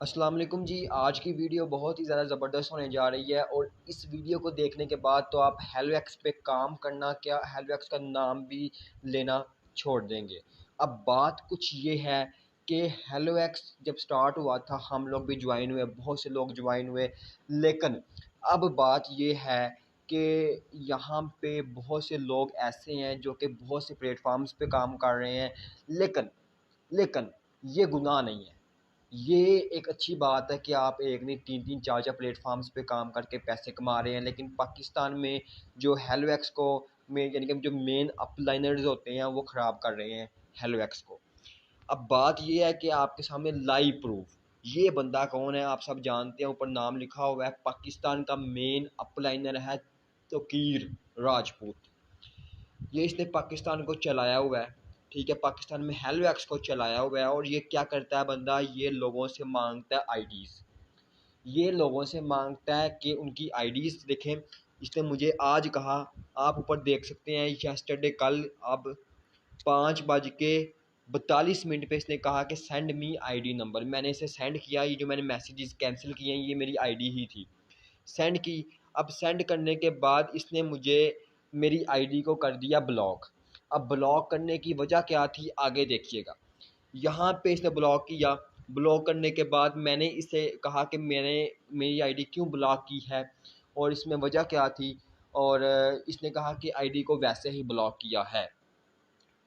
अस्सलाम वालेकुम जी। आज की वीडियो बहुत ही ज़्यादा ज़बरदस्त होने जा रही है और इस वीडियो को देखने के बाद तो आप हेलोएक्स पे काम करना क्या हेलोएक्स का नाम भी लेना छोड़ देंगे। अब बात कुछ ये है कि हेलोएक्स जब स्टार्ट हुआ था हम लोग भी ज्वाइन हुए, बहुत से लोग ज्वाइन हुए, लेकिन अब बात ये है कि यहाँ पे बहुत से लोग ऐसे हैं जो कि बहुत से प्लेटफॉर्म्स पे काम कर रहे हैं, लेकिन लेकिन ये गुनाह नहीं है। ये एक अच्छी बात है कि आप एक नहीं तीन-तीन चार-चार प्लेटफ़ॉर्म्स पे काम करके पैसे कमा रहे हैं, लेकिन पाकिस्तान में जो हेलोएक्स को में यानी कि जो मेन अपलाइनर्स होते हैं वो ख़राब कर रहे हैं हेलोएक्स को। अब बात ये है कि आपके सामने लाइव प्रूफ, ये बंदा कौन है आप सब जानते हैं, ऊपर नाम लिखा हुआ है, पाकिस्तान का मेन अपलाइनर है तोकीर राजपूत। ये इसने पाकिस्तान को चलाया हुआ है, ठीक है, पाकिस्तान में हेलोएक्स को चलाया हुआ है। और ये क्या करता है बंदा, ये लोगों से मांगता है आईडीज़, ये लोगों से मांगता है कि उनकी आईडीज़ देखें। इसने मुझे आज कहा, आप ऊपर देख सकते हैं, यस्टरडे कल अब 5:42 पे इसने कहा कि सेंड मी आईडी नंबर। मैंने इसे सेंड किया, ये जो मैंने मैसेजेस कैंसिल किए हैं ये मेरी आईडी ही थी, सेंड की। अब सेंड करने के बाद इसने मुझे मेरी आईडी को कर दिया ब्लॉक। अब ब्लॉक करने की वजह क्या थी आगे देखिएगा। यहाँ पे इसने ब्लॉक किया, ब्लॉक करने के बाद मैंने इसे कहा कि मैंने मेरी आईडी क्यों ब्लॉक की है और इसमें वजह क्या थी। और इसने कहा कि आईडी को वैसे ही ब्लॉक किया है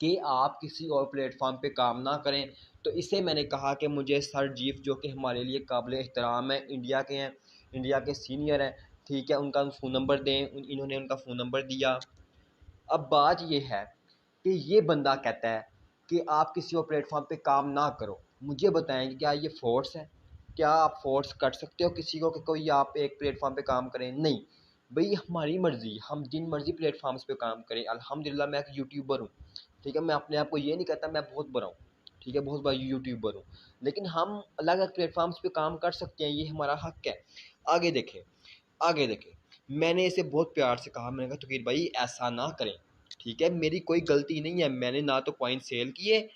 कि आप किसी और प्लेटफॉर्म पे काम ना करें। तो इसे मैंने कहा कि मुझे सर जीफ जो कि हमारे लिए काबिल एहतराम है, इंडिया के हैं, इंडिया के सीनियर हैं, ठीक है, उनका फ़ोन नंबर दें। इन्होंने उनका फ़ोन नंबर दिया। अब बात ये है कि ये बंदा कहता है कि आप किसी और प्लेटफॉर्म पे काम ना करो। मुझे बताएं कि क्या ये फ़ोर्स है? क्या आप फ़ोर्स कर सकते हो किसी को कि कोई आप एक प्लेटफॉर्म पे काम करें? नहीं भाई, हमारी मर्ज़ी, हम जिन मर्ज़ी प्लेटफॉर्म्स पे काम करें। अल्हम्दुलिल्लाह मैं एक यूट्यूबर हूँ, ठीक है, मैं अपने आप को ये नहीं कहता मैं बहुत बड़ा हूँ, ठीक है, बहुत बड़ा यूट्यूबर हूँ, लेकिन हम अलग अलग प्लेटफॉर्म्स पे काम कर सकते हैं, ये हमारा हक है। आगे देखें, आगे देखें, मैंने इसे बहुत प्यार से कहा, मैंने कहा तकीर भाई ऐसा ना करें, ठीक है, मेरी कोई गलती नहीं है, मैंने ना तो कॉइन सेल किए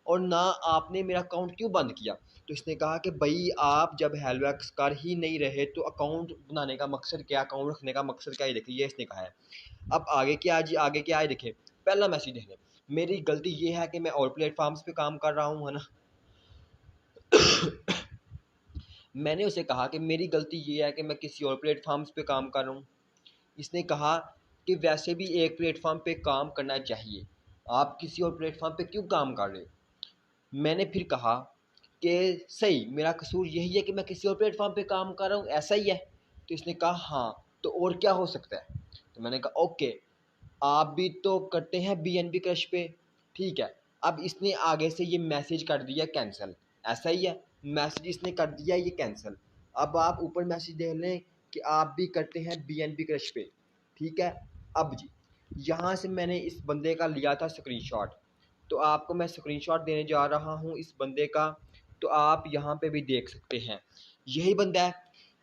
और ना आपने मेरा अकाउंट क्यों बंद किया। तो इसने कहा कि भाई आप जब हेलोएक्स कर ही नहीं रहे तो अकाउंट बनाने का मकसद क्या, अकाउंट रखने का मकसद क्या, ये देखिए ये इसने कहा है। अब आगे क्या जी, आगे क्या है देखें, पहला मैसेज देख लें। मेरी गलती ये है कि मैं और प्लेटफॉर्म्स पे काम कर रहा हूँ, है ना। मैंने उसे कहा कि मेरी गलती ये है कि मैं किसी और प्लेटफॉर्म्स पे काम कर रहा हूँ। इसने कहा कि वैसे भी एक प्लेटफॉर्म पे काम करना चाहिए, आप किसी और प्लेटफॉर्म पे क्यों काम कर रहे हो। मैंने फिर कहा कि सही मेरा कसूर यही है कि मैं किसी और प्लेटफॉर्म पे काम कर रहा हूँ, ऐसा ही है। तो इसने कहा हाँ, तो और क्या हो सकता है। तो मैंने कहा ओके, आप भी तो करते हैं बीएनबी क्रश पे, ठीक है। अब इसने आगे से ये मैसेज कर दिया कैंसिल, ऐसा ही है, मैसेज इसने कर दिया ये कैंसिल। अब आप ऊपर मैसेज देख लें कि आप भी करते हैं बीएनबी क्रश पे, ठीक है। अब जी, यहाँ से मैंने इस बंदे का लिया था स्क्रीनशॉट, तो आपको मैं स्क्रीनशॉट देने जा रहा हूँ इस बंदे का, तो आप यहाँ पे भी देख सकते हैं, यही बंदा है,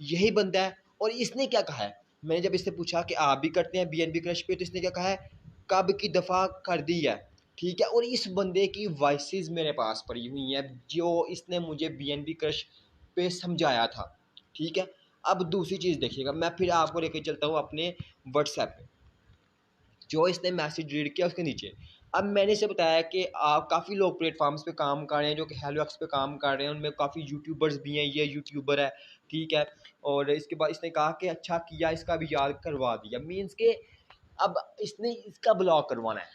यही बंदा है। और इसने क्या कहा है, मैंने जब इससे पूछा कि आप भी करते हैं बीएनबी क्रश पे, तो इसने क्या कहा है, कब की दफ़ा कर दी है, ठीक है। और इस बंदे की वॉइसेस मेरे पास पड़ी हुई हैं जो इसने मुझे बीएनबी क्रश पे समझाया था, ठीक है। अब दूसरी चीज़ देखिएगा, मैं फिर आपको लेके चलता हूँ अपने व्हाट्सएप पे, जो इसने मैसेज रीड किया उसके नीचे। अब मैंने इसे बताया कि आप काफ़ी लोग प्लेटफॉर्म्स पे काम कर रहे हैं जो कि हेलोएक्स पे काम कर रहे हैं, उनमें काफ़ी यूट्यूबर्स भी हैं, ये यूट्यूबर है, ठीक है। और इसके बाद इसने कहा कि अच्छा किया, इसका भी याद करवा दिया, मीन्स के अब इसने इसका ब्लॉक करवाना है,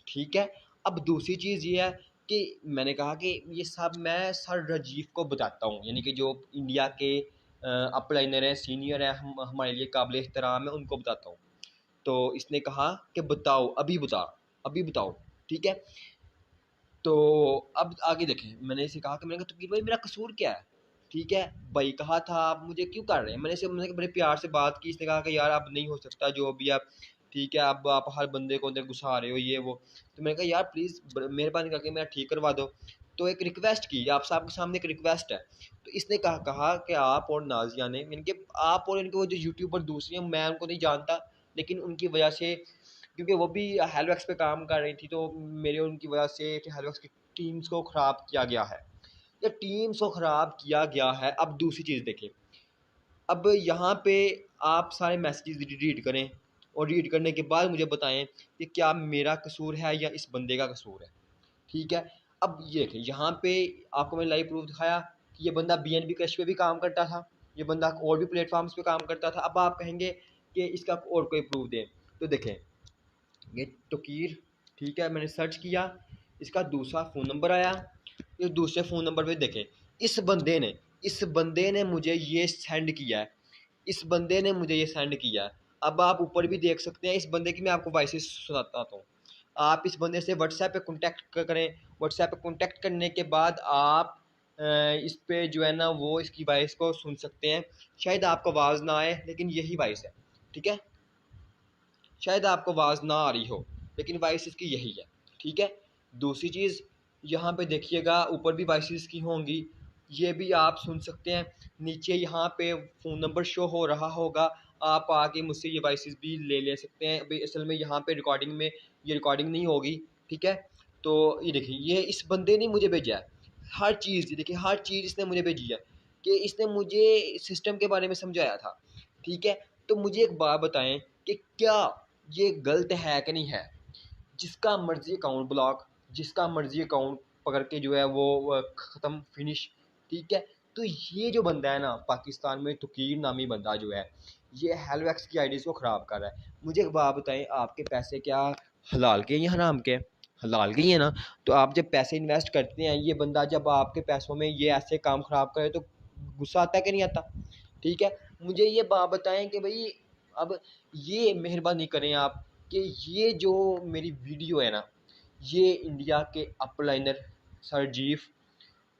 ठीक है। अब दूसरी चीज़ ये है कि मैंने कहा कि ये सब मैं सर राजीव को बताता हूँ, यानी कि जो इंडिया के अपलाइनर हैं, सीनियर हैं, हम हमारे लिए काबिल एहतराम है, उनको बताता हूँ। तो इसने कहा कि बताओ, अभी बता, अभी बताओ, ठीक है। तो अब आगे देखें, मैंने इसे कहा कि मैंने कहा तो भाई मेरा कसूर क्या है, ठीक है। भाई कहा था आप मुझे क्यों कर रहे हैं, मैंने बड़े प्यार से बात की। इसने कहा कि यार अब नहीं हो सकता जो अभी आप, ठीक है, अब आप हर बंदे को अंदर घुसा रहे हो ये वो। तो मैंने कहा यार प्लीज़ मेहरबानी करके मेरा ठीक करवा दो। तो एक रिक्वेस्ट की, आप सबके सामने एक रिक्वेस्ट है। तो इसने कहा कि आप और नाजिया ने, इनके आप और इनके वो जो यूट्यूबर दूसरी हैं मैं उनको नहीं जानता, लेकिन उनकी वजह से, क्योंकि वो भी हेलोएक्स पे काम कर रही थी, तो मेरे और उनकी वजह से हेलोएक्स की टीम्स को ख़राब किया गया है। या टीम्स को ख़राब किया गया है। अब दूसरी चीज़ देखें, अब यहाँ पे आप सारे मैसेजेस रीड करें और रीड करने के बाद मुझे बताएं कि क्या मेरा कसूर है या इस बंदे का कसूर है। ठीक है, अब ये देखें, यहाँ पे आपको मैंने लाइव प्रूफ दिखाया कि ये बंदा BNB क्रश पे भी काम करता था, ये बंदा और भी प्लेटफॉर्म्स पे काम करता था। अब आप कहेंगे कि इसका और कोई प्रूफ दें, तो देखें ये तोकीर, ठीक है, मैंने सर्च किया, इसका दूसरा फ़ोन नंबर आया, ये दूसरे फ़ोन नंबर पे देखें इस बंदे ने मुझे ये सेंड किया है, इस बंदे ने मुझे ये सेंड किया है। अब आप ऊपर भी देख सकते हैं इस बंदे की, मैं आपको वॉइस सुनाता हूँ। आप इस बंदे से व्हाट्सएप पे कॉन्टैक्ट करें, व्हाट्सएप पे कॉन्टैक्ट करने के बाद आप इस पे जो है ना वो इसकी वॉइस को सुन सकते हैं। शायद आपको आवाज़ ना आए लेकिन यही वॉइस है, ठीक है, शायद आपको आवाज़ ना आ रही हो लेकिन वॉइस इसकी यही है, ठीक है। दूसरी चीज़ यहाँ पे देखिएगा, ऊपर भी वॉइसेस की होंगी, ये भी आप सुन सकते हैं। नीचे यहाँ पे फ़ोन नंबर शो हो रहा होगा, आप आके मुझसे ये वॉइसेस भी ले सकते हैं। अभी असल में यहाँ पे रिकॉर्डिंग में ये रिकॉर्डिंग नहीं होगी, ठीक है। तो ये देखिए, ये इस बंदे ने मुझे भेजा है हर चीज़, देखिए हर चीज़ इसने मुझे भेजी है कि इसने मुझे सिस्टम के बारे में समझाया था, ठीक है। तो मुझे एक बात बताएं कि क्या ये गलत है कि नहीं है। जिसका मर्जी अकाउंट ब्लॉक, जिसका मर्जी अकाउंट पकड़ के जो है वो ख़त्म, फिनिश, ठीक है। तो ये जो बंदा है ना पाकिस्तान में, तोकीर नामी बंदा जो है, ये हेलोएक्स की आईडीज़ को ख़राब कर रहा है। मुझे एक बात बताएं, आपके पैसे क्या हलाल के या हराम के? हलाल के ही है ना। तो आप जब पैसे इन्वेस्ट करते हैं, ये बंदा जब आपके पैसों में ये ऐसे काम ख़राब करे तो गुस्सा आता है कि नहीं आता? ठीक है, मुझे ये बात बताएं कि भाई अब ये मेहरबानी करें आप कि ये जो मेरी वीडियो है ना, ये इंडिया के अपलाइनर सरजीफ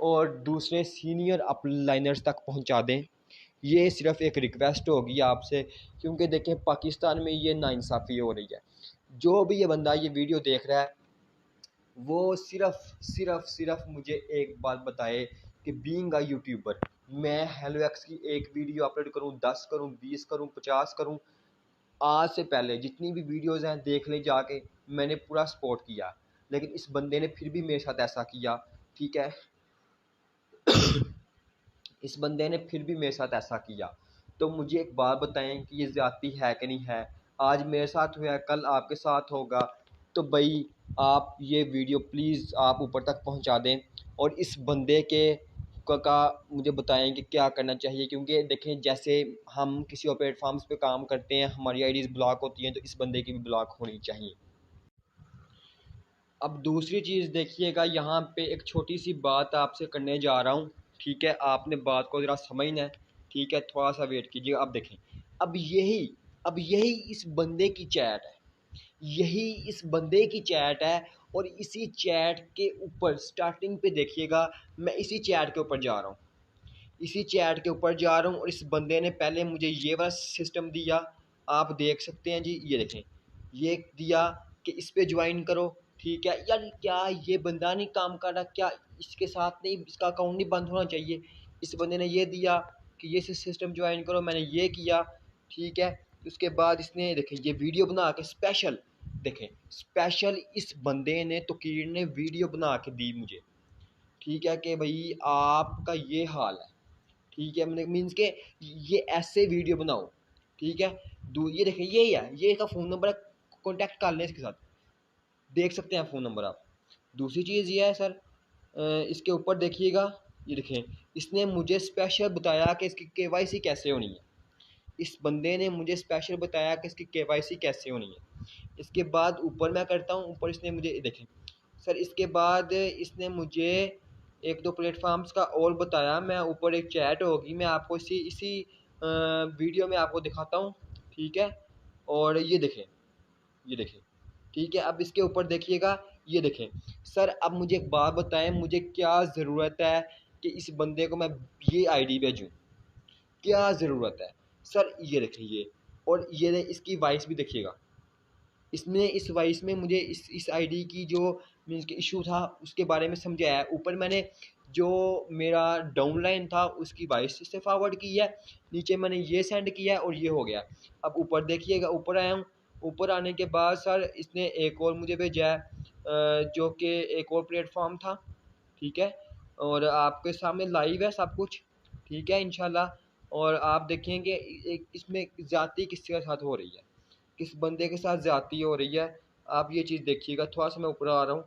और दूसरे सीनियर अपलाइनर्स तक पहुंचा दें। ये सिर्फ एक रिक्वेस्ट होगी आपसे, क्योंकि देखें पाकिस्तान में ये नाइंसाफ़ी हो रही है। जो भी ये बंदा ये वीडियो देख रहा है वो सिर्फ मुझे एक बात बताए कि बीइंग अ यूट्यूबर, मैं हेलोएक्स की एक वीडियो अपलोड करूं, 10 करूं, 20 करूं, 50 करूं, आज से पहले जितनी भी वीडियोज़ हैं देख ले जाके, मैंने पूरा सपोर्ट किया। लेकिन इस बंदे ने फिर भी मेरे साथ ऐसा किया, ठीक है। इस बंदे ने फिर भी मेरे साथ ऐसा किया। तो मुझे एक बात बताएं कि ये ज़्यादती है कि नहीं है। आज मेरे साथ हुआ है, कल आपके साथ होगा। तो भाई आप ये वीडियो प्लीज़ आप ऊपर तक पहुंचा दें और इस बंदे के का मुझे बताएं कि क्या करना चाहिए। क्योंकि देखें, जैसे हम किसी और प्लेटफॉर्म्स पे काम करते हैं, हमारी आईडीज़ ब्लॉक होती हैं, तो इस बंदे की भी ब्लॉक होनी चाहिए। अब दूसरी चीज़ देखिएगा, यहाँ पे एक छोटी सी बात आपसे करने जा रहा हूँ, ठीक है। आपने बात को ज़रा समझना है, ठीक है, थोड़ा सा वेट कीजिए। अब देखें, अब यही इस बंदे की चैट है, यही इस बंदे की चैट है। और इसी चैट के ऊपर स्टार्टिंग पे देखिएगा, मैं इसी चैट के ऊपर जा रहा हूँ, इसी चैट के ऊपर जा रहा हूँ और इस बंदे ने पहले मुझे ये वाला सिस्टम दिया, आप देख सकते हैं जी, ये देखें, ये दिया कि इस पे ज्वाइन करो, ठीक है। यार क्या ये बंदा नहीं काम कर रहा? क्या इसके साथ नहीं, इसका अकाउंट नहीं बंद होना चाहिए? इस बंदे ने ये दिया कि ये सिस्टम ज्वाइन करो, मैंने ये किया, ठीक है। उसके बाद इसने देखें ये वीडियो बना के स्पेशल, देखें स्पेशल इस बंदे ने, तोकीर ने वीडियो बना के दी मुझे, ठीक है, कि भाई आपका ये हाल है, ठीक है। मैंने मीन्स के ये ऐसे वीडियो बनाओ, ठीक है। ये देखें, यही है, ये इसका फ़ोन नंबर है, कॉन्टैक्ट कर लें इसके साथ, देख सकते हैं फ़ोन नंबर आप। दूसरी चीज़ ये है सर, इसके ऊपर देखिएगा, ये देखें, इसने मुझे स्पेशल बताया कि इसकी केवाईसी कैसे होनी है। इस बंदे ने मुझे स्पेशल बताया कि इसकी केवाईसी कैसे होनी है। इसके बाद ऊपर मैं करता हूँ, ऊपर इसने मुझे देखें सर, इसके बाद इसने मुझे एक दो प्लेटफॉर्म्स का और बताया। मैं ऊपर एक चैट होगी, मैं आपको इसी इसी वीडियो में आपको दिखाता हूँ, ठीक है। और ये देखें, ये देखें, ठीक है। अब इसके ऊपर देखिएगा, ये देखें सर, अब मुझे एक बात बताएं, मुझे क्या ज़रूरत है कि इस बंदे को मैं ये आईडी भेजूं? क्या ज़रूरत है सर? ये देखें, ये और ये इसकी वॉइस भी देखिएगा। इसने इस वॉइस में मुझे इस आईडी की जो मीन्स के इशू था उसके बारे में समझाया है। ऊपर मैंने जो मेरा डाउनलाइन था उसकी वॉइस से फॉरवर्ड की है, नीचे मैंने ये सेंड किया है और ये हो गया। अब ऊपर देखिएगा, ऊपर आया हूँ, ऊपर आने के बाद सर इसने एक और मुझे भेजा है, जो कि एक और प्लेटफॉर्म था, ठीक है। और आपके सामने लाइव है सब कुछ, ठीक है इंशाल्लाह। और आप देखेंगे इसमें ज़्यादती किसके साथ हो रही है, किस बंदे के साथ ज़्यादती हो रही है, आप ये चीज़ देखिएगा। थोड़ा सा मैं ऊपर आ रहा हूँ,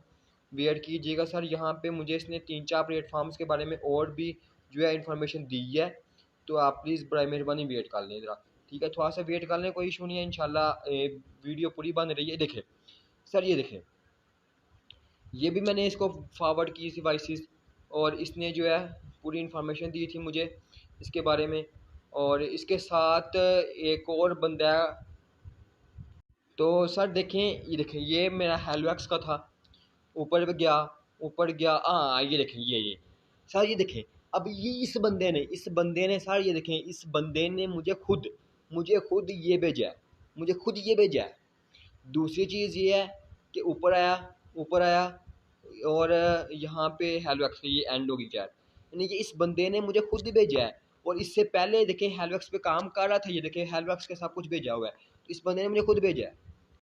वेट कीजिएगा सर। यहाँ पे मुझे इसने 3-4 प्लेटफॉर्म्स के बारे में और भी जो है इन्फॉर्मेशन दी है, तो आप प्लीज़ बड़ा मेहरबानी वेट कर लें ज़रा, ठीक है। थोड़ा सा वेट कर लें, कोई इशू नहीं है इंशाल्लाह। वीडियो पूरी बन रही है। देखें सर, ये देखें, ये भी मैंने इसको फॉरवर्ड की थी वॉइसेस, और इसने जो है पूरी इन्फॉर्मेशन दी थी मुझे इसके बारे में। और इसके साथ एक और बंदा है। तो सर देखें, ये देखें, ये मेरा हेलवेक्स का था, ऊपर गया, ऊपर गया, हाँ ये देखें, ये सर, ये देखें। अब ये इस बंदे ने सर, ये देखें, इस बंदे ने मुझे खुद ये भेजा है, मुझे खुद ये भेजा है। दूसरी चीज़ ये है कि ऊपर आया और यहाँ पे हेलवेक्स ये एंड होगी चैट, यानी कि इस बंदे ने मुझे खुद भेजा है। और इससे पहले देखें हेलवेक्स पे काम कर रहा था, ये देखें हेलवेक्स के सब कुछ भेजा हुआ है, तो इस बंदे ने मुझे खुद भेजा है।